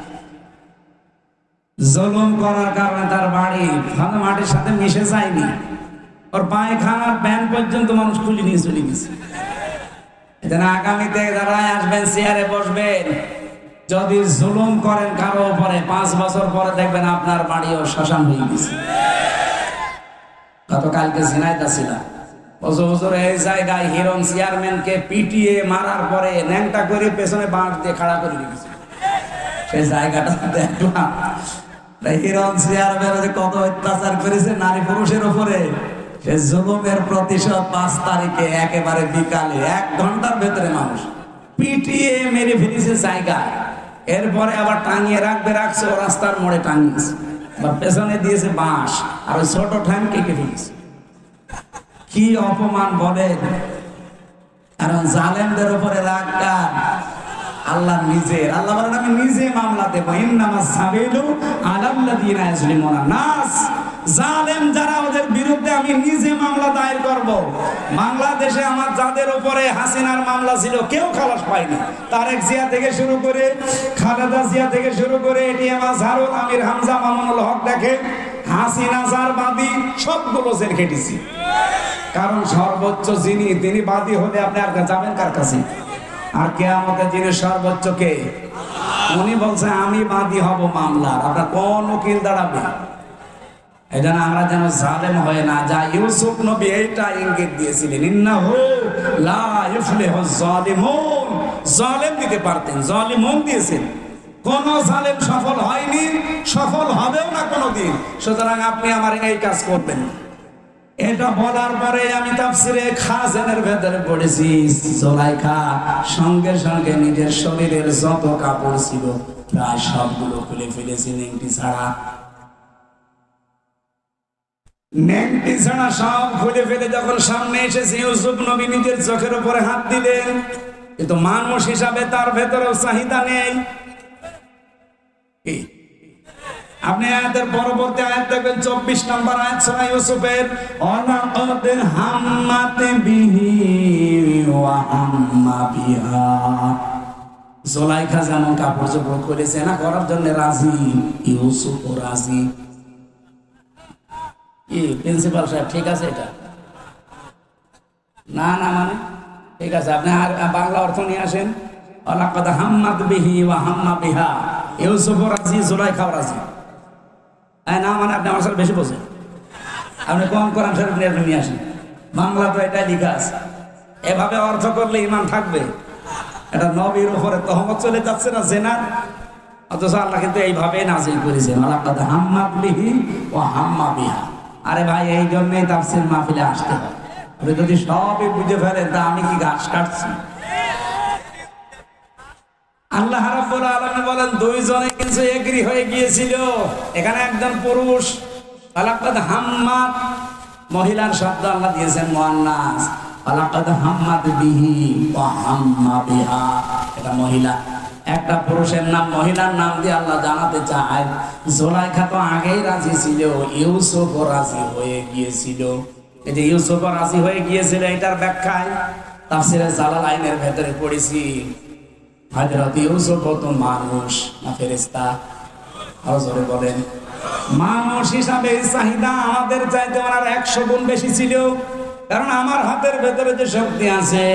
জুলুম করার কারণে তার বাড়ি ভালো মাটির সাথে মিশে যায়নি, ওর পায়খানার প্যান পর্যন্ত মানুষ খুলে নিয়ে চলে গেছে। এজন্য আগামীতে যারা আসবেন চেয়ারে বসবেন, যদি জুলুম করেন কারো উপরে, 5 বছর পরে দেখবেন আপনার বাড়িও শ্মশান হয়ে গেছে। গতকালকে ঝিনাইদহ ছিলাম, হুজুর এই জায়গায় হিরণ চেয়ারম্যানকে পিটিয়ে মারার পরে ন্যাংটা করে পেছনে বাঁশ দিয়ে খাড়া করে রেখেছে। সেই জায়গাটা দেখলাম, হিরণ চেয়ারম্যান কত অত্যাচার করেছে নারী পুরুষের উপরে। সে জুলুমের প্রতিশোধ 5 তারিখে একেবারে বিকালে 1 ঘন্টার ভেতরে মানুষ পিটিয়ে মেরে ফেলেছে জায়গায়। এরপরে আবার টাঙিয়ে রাখছে, ও রাস্তার মোড়ে টাঙিয়েছে, আবার পেছনে দিয়েছে বাঁশ, আর ওই ছোট ঠ্যাং কেটে ফেলেছে। কি অপমান বলেন! কারণ জালেমদের উপরে রাগ কার? আল্লাহ নিজের। আল্লাহ বলেন আমি নিজে মামলা দেব। ইন্নামাস সাবিলু আলাল্লাযিনা ইয়াজলিমুনা নাস। জালেম যারা, ওদের বিরুদ্ধে আমি নিজে মামলা দায়ের করব। বাংলাদেশে আমার যাদের উপরে হাসিনার মামলা ছিল কেউ খালাস পায়নি। তারেক জিয়া থেকে শুরু করে, খালেদা জিয়া থেকে শুরু করে, এটিএম আজহারুল, আমির হামজা, মামুনুল হক, দেখে হাসিনা যার বাদী সবগুলো জেল খেটেছি। কারণ সর্বোচ্চ যিনি, তিনি বাদী হলে আপনি আর যাবেন কার কাছে? আর কিয়ামতে যিনি সর্বোচ্চ কে? উনি বলছে আমি বাদী হব মামলার, আপনার কোন উকিল দাঁড়াবে? এই জন্য আমরা যেন জালেম হয়ে না যাই। ইউসুফ নবী এইটা ইঙ্গিত দিয়েছিলেন, ইন্নাহু লা ইফলিহুজ জালিমুন। জালেম দিতে পারতেন, জালিমুন দিয়েছেন। কোন জালেম সফল হয়নি, সফল হবেও না কোনোদিন। সুতরাং আপনি আমার এই কাজ করবেন। এটা বলার পরে আমি তাফসিরে খাজানের ভেতরে পড়েছি, জুলাইখা সঙ্গে সঙ্গে নিজের শরীরের যত কাপড় ছিল প্রায় সবগুলো খুলে ফেলেছি, নেংটি ছাড়া। নেংটি ছাড়া সব খুলে ফেলে যখন সামনে এসেছে, ইউসুফ নবী নিজের চোখের উপরে হাত দিলেন। কিন্তু মানুষ হিসাবে তার ভেতরেও চাহিদা নেই। আপনি আয়াতের পরবর্তী আয়াত দেখবেন, 24 নম্বর আয়াত সূরা ইউসুফের, ওয়ালাকাদ হাম্মাত বিহি ওয়া হাম্মা বিহা। জুলাইখা যেমন কাপড় চোপড় করেছে না করার জন্য রাজি, ইউসুফও রাজি। কি প্রিন্সিপাল সাহেব ঠিক আছে এটা? না না মানে ঠিক আছে, আপনি আর বাংলা অর্থ নিয়ে আসেন। ওয়ালাকাদ হাম্মাত বিহি ওয়া হাম্মা বিহা, ইউসুফও রাজি, জুলাইখাও রাজি। না মানে আপনি আমার সাথে বেশি বোঝেন, আপনি কম কোরআন শরীফ নিয়ে আসেন। বাংলা তো এটা লেখা আছে। এভাবে অর্থ করলে ইমান থাকবে? এটা নবীর উপরে তহমত চলে যাচ্ছে না জেনা। অথচ আল্লাহ কিন্তু এইভাবে নাজিল করেছেন, লাকাদ হাম্মাত বিহি ওয়া হাম্মা বিহা। আরে ভাই, এই জন্যই তাফসীর মাহফিলে আসতে হয়। আপনি যদি সবই বুঝে ফেলেন তা আমি কি ঘাস কাটছি? আল্লাহ রাব্বুল আলামিন বলেন দুইজনে কিন্তু এগ্রি হয়ে গিয়েছিল। এখানে একজন পুরুষ, লাকাদ হাম্মাত মহিলার শব্দ আল্লাহ দিয়েছেন মুআন্নাস, লাকাদ হাম্মাত বিহি ওয়া হাম্মা বিহা এটা মহিলা। একটা পুরুষের নাম মহিলার নাম দিয়ে আল্লাহ জানাতে চায় জুলাইখা তো আগেই রাজি ছিল, ইউসুফও রাজি হয়ে গিয়েছিল। এই যে ইউসুফও রাজি হয়ে গিয়েছিল, এটার ব্যাখ্যায় তাফসীরে জালালাইনের ভেতরে পড়েছি হযরত ইউসুফ তো মানুষ না ফেরেশতা? আরো জোরে বলেন। মানুষ হিসাবে চাহিদা আমাদের চাইতে ওনার 100 গুণ বেশি ছিল। কারণ আমার হাতের ভেতরে যে শক্তি আছে,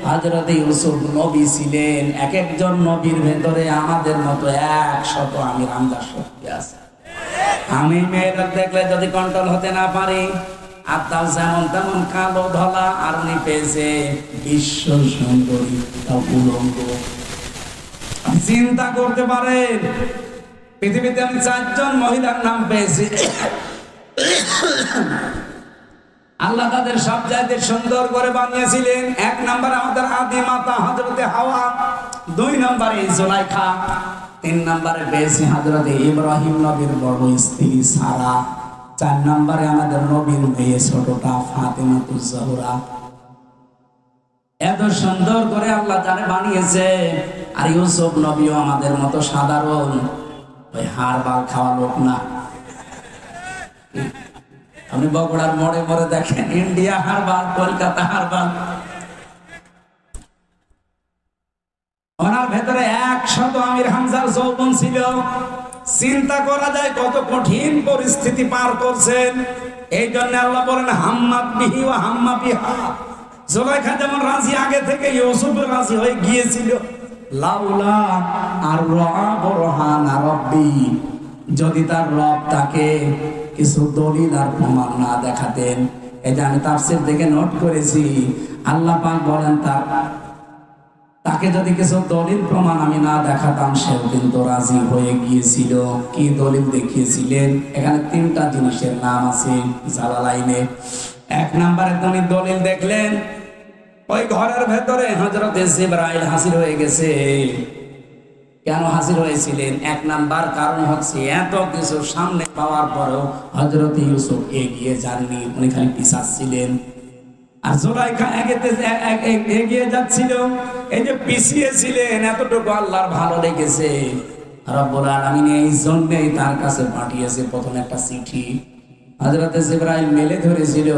হযরত ইউসুফ নবী ছিলেন। এক একজন নবীর ভেতরে আমাদের মতো 100 আমির হামজার শক্তি আছে। আমি মেয়েদের দেখলে যদি কন্ট্রোল হতে না পারি, আর তাও যেমন তেমন কালো ধলা, আর উনি পেয়েছে বিশ্ব সুন্দরী, তাও উলঙ্গ। চিন্তা করতে পারেন, পৃথিবীতে আমি 4 জন মহিলার নাম পেয়েছি। আল্লাহ তাদের সব জায়গায় সুন্দর করে বানিয়েছিলেন। 1 নম্বরে আমাদের আদি মাতা হযরতে হাওয়া, 2 নম্বরে জুলাইখা, 3 নম্বরে পেয়েছি হযরতে ইব্রাহিম নবীর বড় স্ত্রী সারা, 4 নম্বরে আমাদের নবীর মেয়ে ছোটটা ফাতেমাতুজ জোহরা। এত সুন্দর করে আল্লাহ যারে বানিয়েছে। আর ইউসুফ নবীও আমাদের মতো সাধারণ ওই হাড় বাল খাওয়া লোক না। আপনি বগুড়ার মোড়ে মোড়ে দেখেন ইন্ডিয়া হারবাল, কলকাতা হারবাল। ওনার ভেতরে 100 আমির হামজার যৌবন ছিল। চিন্তা করা যায় কত কঠিন পরিস্থিতি পার করছেন। এই জন্য আল্লাহ বলেন হাম্মাত বিহি ওয়া হাম্মা বিহা। জুলাইখা যেমন রাজি আগে থেকে, ইউসুফ রাজি হয়ে গিয়েছিল। লাউলা আর রাআ বুরহানা রাব্বি, যদি তার রব তাকে কিছু দলিল আর প্রমাণ না দেখাতেন। এই যে আমি তাফসীর থেকে নোট করেছি, আল্লাহ পাক বলেন তাকে যদি কিছু দলিল প্রমাণ আমি না দেখাতাম, সেও কিন্তু রাজি হয়ে গিয়েছিল। কি দলিল দেখিয়েছিলেন? এখানে 3টা জিনিসের নাম আছে জালালাইনে। 1 নম্বরে তুমি দলিল দেখলেন, ওই ঘরের ভেতরে হযরত জিবরাইল হাজির হয়ে গেছে। কেন হাজির হয়েছিলেন? 1 নাম্বার কারণ হচ্ছে এত কিছু সামনে পাওয়ার পরেও হযরত ইউসুফ এগিয়ে যাননি, উনি খালি পিছাচ্ছিলেন। আর জুলাইখা এগিয়ে যাচ্ছিল। এই যে পিছিয়ে ছিলেন, এতটুকু আল্লাহর ভালো লেগেছে। রব্বুল আলামিন এই জন্যই তার কাছে পাঠিয়েছে প্রথম একটা চিঠি। হযরত জিবরাইল মেলে ধরেছিল,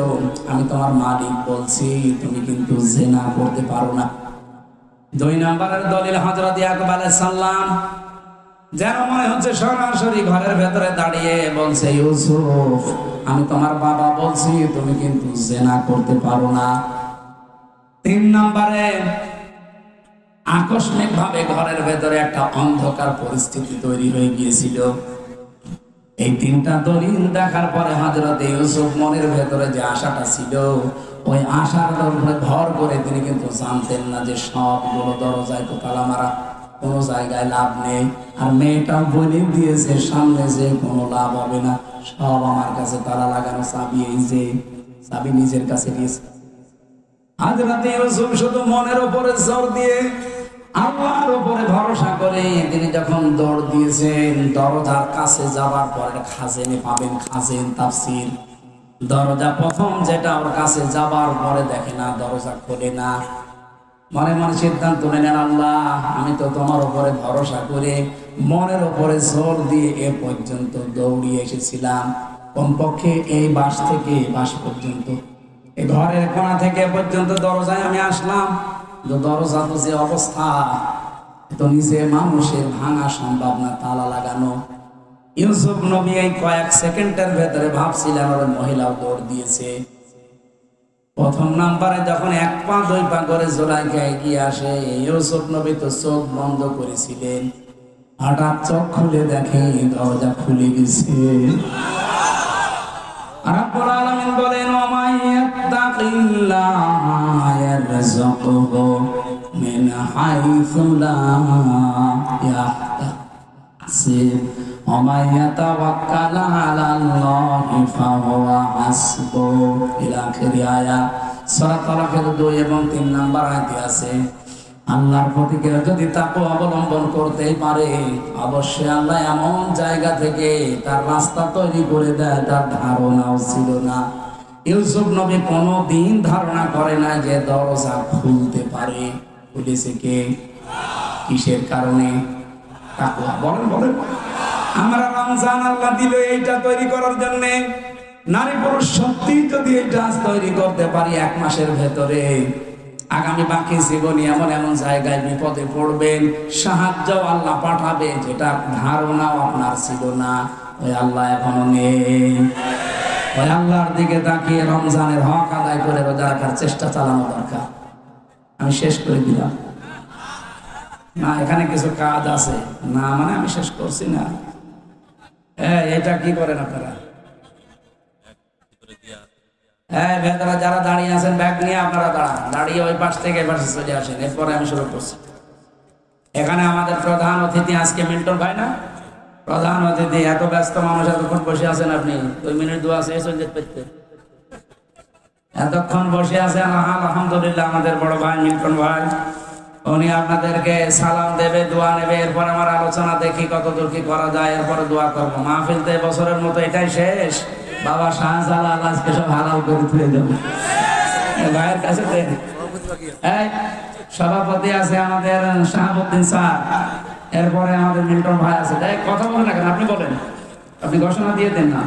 আমি তোমার মালিক বলছি, তুমি কিন্তু জিনা করতে পারো না। 2 নম্বরের দলিল হযরত ইয়াকুব আলাইহিস সালাম, যেন মনে হচ্ছে সরাসরি ঘরের ভেতরে দাঁড়িয়ে বলছে, ইউসুফ আমি তোমার বাবা বলছি, তুমি কিন্তু জিনা করতে পারো না। 3 নম্বরে আকস্মিক ভাবে ঘরের ভেতরে একটা অন্ধকার পরিস্থিতি তৈরি হয়ে গিয়েছিল। এই 3টা দলিল দেখার পরে হযরত ইউসুফ মনের ভেতরে যে আশাটা ছিল, ওই আশার উপরে ভর করে তিনি কিন্তু জানতেন না যে সবগুলো দরজায় তো তালা মারা, কোনো জায়গায় লাভ নেই। আর মেয়েটাও বলে দিয়েছে সামনে যে কোনো লাভ হবে না, সব আমার কাছে তালা লাগানো, চাবি এই যে চাবি নিজের কাছে নিয়েছে। হযরত ইউসুফ শুধু মনের উপরে জোর দিয়ে আল্লাহর উপরে ভরসা করে তিনি যখন দৌড় দিয়েছেন, দরজার কাছে যাবার পরে খাজেনে পাবেন, খাজেন তাফসীর, দরজা প্রথম যেটা ওর কাছে যাবার পরে দেখে না, দরজা খোলে না। মনে মনে সিদ্ধান্ত নেন, আল্লাহ আমি তো তোমার উপরে ভরসা করে মনের উপরে জোর দিয়ে এ পর্যন্ত দৌড়িয়ে এসেছিলাম। কমপক্ষে এই বাস থেকে বাস পর্যন্ত, এই ঘরের কোণা থেকে পর্যন্ত দরজায় আমি আসলাম। দরজা তো যে অবস্থা, তো নিচে মানুষের ভাঙা সম্ভব না, তালা লাগানো। ইউসুফ নবী এই কয়েক সেকেন্ডের ভেতরে ভাবছিলেন ওর মহিলাও দৌড় দিয়েছে। প্রথম নাম্বারে যখন 1 পা 2 পা করে জুলাইখা এগিয়ে আসে, ইউসুফ নবী তো চোখ বন্ধ করেছিলেন, হঠাৎ চোখ খুলে দেখে দরজা খুলে গেছে। রাব্বুল আলামিন বলেন ওয়া মাইয়াত্তাকিল্লাহা ইয়ারযুকহু মিন হাইসু লা ইয়াহতাসিব ওয়া মাইয়াতাওয়াক্কাল আলাল্লাহি ফাহুয়া হাসবুহ ইলা আখিরি আয়াত। সূরা তালাকের 2 এবং 3 নম্বর আয়াতে আছে আল্লাহর প্রতি কেউ যদি তাকওয়া অবলম্বন করতেই পারে অবশ্যই আল্লাহ এমন জায়গা থেকে তার রাস্তা তৈরি করে দেয় তার ধারণাও ছিল না। ইউসুফ নবী কোনোদিন ধারণা করে না যে দরজা খুলতে পারে। খুলেছে কে? কিসের কারণে? তাকওয়া। বলেন বলেন। আমরা রমজান আল্লাহ দিল এইটা তৈরি করার জন্য। নারী পুরুষ সত্যি যদি এটা তৈরি করতে পারি 1 মাসের ভেতরে আগামী বাকি জীবনে এমন এমন জায়গায় বিপদে পড়বেন, সাহায্য আল্লাহ পাঠাবে যেটা ধারণাও আপনার ছিল না। ওই আল্লাহ এখনো নেই। ওই আল্লাহর দিকে তাকিয়ে রমজানের হক আদায় করে রোজা রাখার চেষ্টা চালানো দরকার। আমি শেষ করে দিলাম না, এখানে কিছু কাজ আছে না, মানে আমি শেষ করছি না। এটা কি করেন আপনারা? ভেতরে যারা দাঁড়িয়ে আছেন ব্যাগ নিয়ে আপনারা দাঁড়ান, দাঁড়িয়ে ওই পাশ থেকে এই পাশে চলে আসেন। এরপরে আমি শুরু করছি। এখানে আমাদের প্রধান অতিথি আজকে মিল্টন ভাই না, প্রধান অতিথি। এত ব্যস্ত মানুষ এতক্ষণ বসে আছেন, আপনি 2 মিনিট দোয়া শেষ হয়ে যেতে পেতে এতক্ষণ বসে আছেন। আলহামদুলিল্লাহ আমাদের বড় ভাই মিল্টন ভাই, উনি আপনাদেরকে সালাম দেবে, দোয়া নেবে। এরপর আমার আলোচনা দেখি কতদূর কি করা যায়, এরপরে দোয়া করবো। মাহফিল তো বছরের মতো এটাই শেষ। বাবা শাহজালাল আজকে সব হালাল করে তুলে দেবো ভাইয়ের কাছে। সভাপতি আছে আমাদের শাহাবুদ্দিন স্যার, এরপরে আমাদের মিল্টন ভাই আছে। কথা বলেন না কেন? আপনি বলেন, আপনি ঘোষণা দিয়ে দেন না।